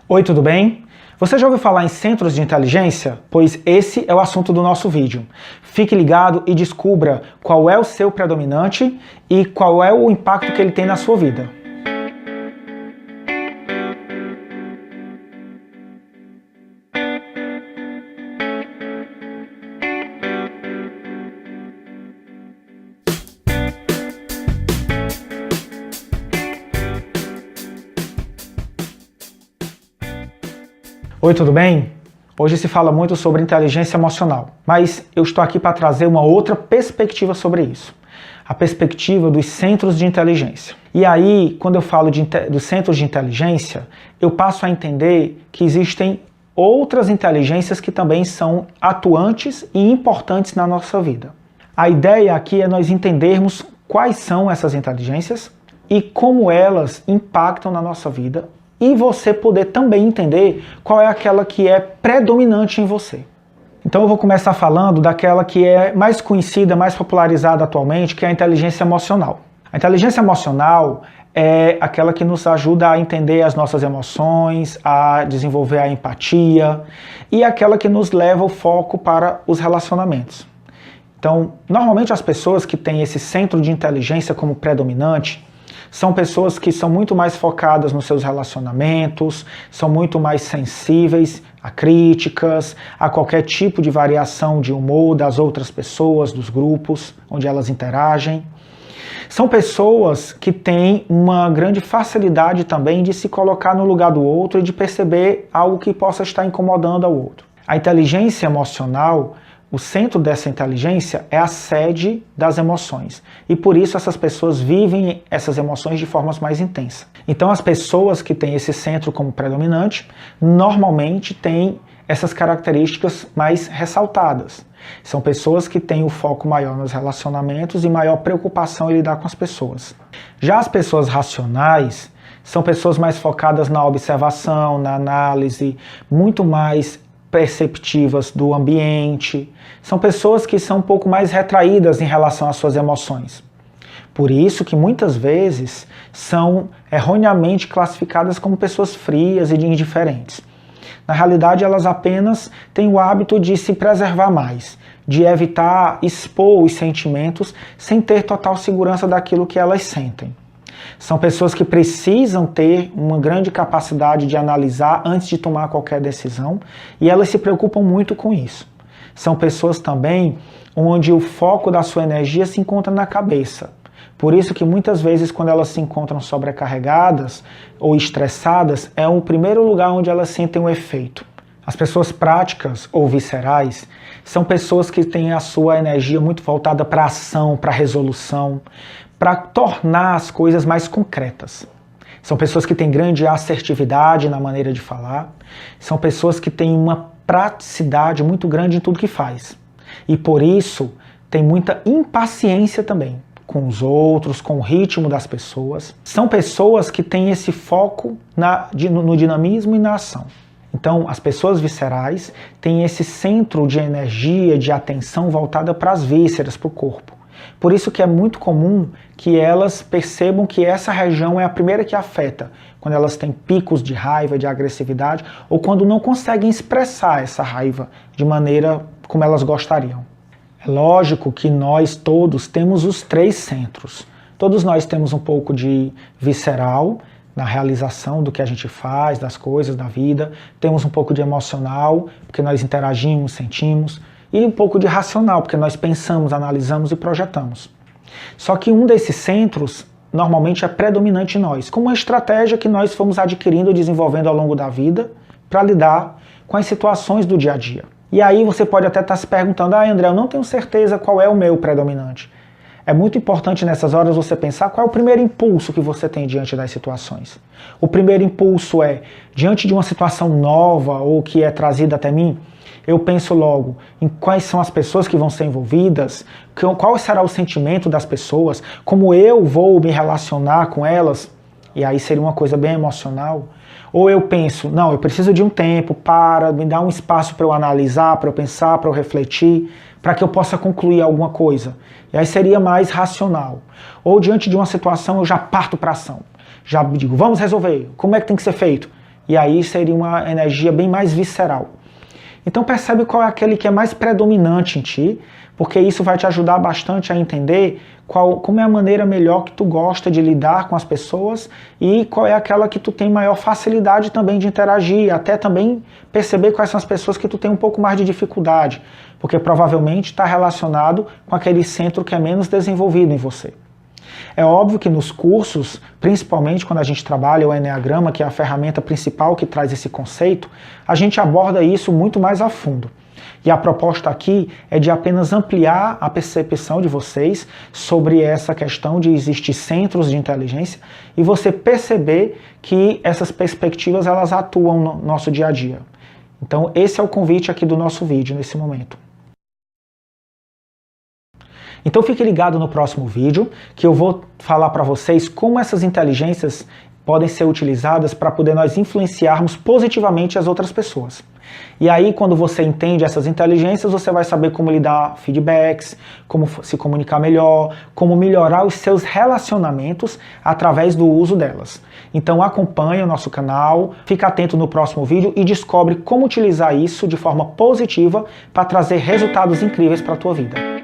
Oi, tudo bem? Você já ouviu falar em centros de inteligência? Pois esse é o assunto do nosso vídeo. Fique ligado e descubra qual é o seu predominante e qual é o impacto que ele tem na sua vida. Oi, tudo bem? Hoje se fala muito sobre inteligência emocional, mas eu estou aqui para trazer uma outra perspectiva sobre isso. A perspectiva dos centros de inteligência. E aí, quando eu falo dos centros de inteligência, eu passo a entender que existem outras inteligências que também são atuantes e importantes na nossa vida. A ideia aqui é nós entendermos quais são essas inteligências e como elas impactam na nossa vida, e você poder também entender qual é aquela que é predominante em você. Então eu vou começar falando daquela que é mais conhecida, mais popularizada atualmente, que é a inteligência emocional. A inteligência emocional é aquela que nos ajuda a entender as nossas emoções, a desenvolver a empatia, e aquela que nos leva o foco para os relacionamentos. Então, normalmente as pessoas que têm esse centro de inteligência como predominante são pessoas que são muito mais focadas nos seus relacionamentos, são muito mais sensíveis a críticas, a qualquer tipo de variação de humor das outras pessoas, dos grupos onde elas interagem. São pessoas que têm uma grande facilidade também de se colocar no lugar do outro e de perceber algo que possa estar incomodando ao outro. A inteligência emocional, o centro dessa inteligência é a sede das emoções. E por isso essas pessoas vivem essas emoções de formas mais intensas. Então as pessoas que têm esse centro como predominante, normalmente têm essas características mais ressaltadas. São pessoas que têm o foco maior nos relacionamentos e maior preocupação em lidar com as pessoas. Já as pessoas racionais são pessoas mais focadas na observação, na análise, muito mais perceptivas do ambiente. São pessoas que são um pouco mais retraídas em relação às suas emoções. Por isso que muitas vezes são erroneamente classificadas como pessoas frias e indiferentes. Na realidade, elas apenas têm o hábito de se preservar mais, de evitar expor os sentimentos sem ter total segurança daquilo que elas sentem. São pessoas que precisam ter uma grande capacidade de analisar antes de tomar qualquer decisão e elas se preocupam muito com isso. São pessoas também onde o foco da sua energia se encontra na cabeça. Por isso que muitas vezes quando elas se encontram sobrecarregadas ou estressadas, é o primeiro lugar onde elas sentem o efeito. As pessoas práticas ou viscerais são pessoas que têm a sua energia muito voltada para a ação, para a resolução, para tornar as coisas mais concretas. São pessoas que têm grande assertividade na maneira de falar, são pessoas que têm uma praticidade muito grande em tudo que faz. E por isso tem muita impaciência também com os outros, com o ritmo das pessoas. São pessoas que têm esse foco no dinamismo e na ação. Então, as pessoas viscerais têm esse centro de energia, de atenção voltada para as vísceras, para o corpo. Por isso que é muito comum que elas percebam que essa região é a primeira que afeta, quando elas têm picos de raiva, de agressividade, ou quando não conseguem expressar essa raiva de maneira como elas gostariam. É lógico que nós todos temos os três centros. Todos nós temos um pouco de visceral, na realização do que a gente faz, das coisas, da vida. Temos um pouco de emocional, porque nós interagimos, sentimos. E um pouco de racional, porque nós pensamos, analisamos e projetamos. Só que um desses centros normalmente é predominante em nós, como uma estratégia que nós fomos adquirindo e desenvolvendo ao longo da vida para lidar com as situações do dia a dia. E aí você pode até estar se perguntando, André, eu não tenho certeza qual é o meu predominante. É muito importante nessas horas você pensar qual é o primeiro impulso que você tem diante das situações. O primeiro impulso é, diante de uma situação nova ou que é trazida até mim, eu penso logo em quais são as pessoas que vão ser envolvidas, qual será o sentimento das pessoas, como eu vou me relacionar com elas, e aí seria uma coisa bem emocional. Ou eu penso, não, eu preciso de um tempo para me dar um espaço para eu analisar, para eu pensar, para eu refletir, para que eu possa concluir alguma coisa. E aí seria mais racional. Ou diante de uma situação eu já parto para ação. Já digo, vamos resolver, como é que tem que ser feito? e aí seria uma energia bem mais visceral. Então percebe qual é aquele que é mais predominante em ti, porque isso vai te ajudar bastante a entender como é a maneira melhor que tu gosta de lidar com as pessoas e qual é aquela que tu tem maior facilidade também de interagir, até também perceber quais são as pessoas que tu tem um pouco mais de dificuldade, porque provavelmente está relacionado com aquele centro que é menos desenvolvido em você. É óbvio que nos cursos, principalmente quando a gente trabalha o Enneagrama, que é a ferramenta principal que traz esse conceito, a gente aborda isso muito mais a fundo. E a proposta aqui é de apenas ampliar a percepção de vocês sobre essa questão de existir centros de inteligência e você perceber que essas perspectivas elas atuam no nosso dia a dia. Então esse é o convite aqui do nosso vídeo nesse momento. Então fique ligado no próximo vídeo, que eu vou falar para vocês como essas inteligências podem ser utilizadas para poder nós influenciarmos positivamente as outras pessoas. E aí, quando você entende essas inteligências, você vai saber como lhe dar feedbacks, como se comunicar melhor, como melhorar os seus relacionamentos através do uso delas. Então acompanhe o nosso canal, fica atento no próximo vídeo e descobre como utilizar isso de forma positiva para trazer resultados incríveis para a tua vida.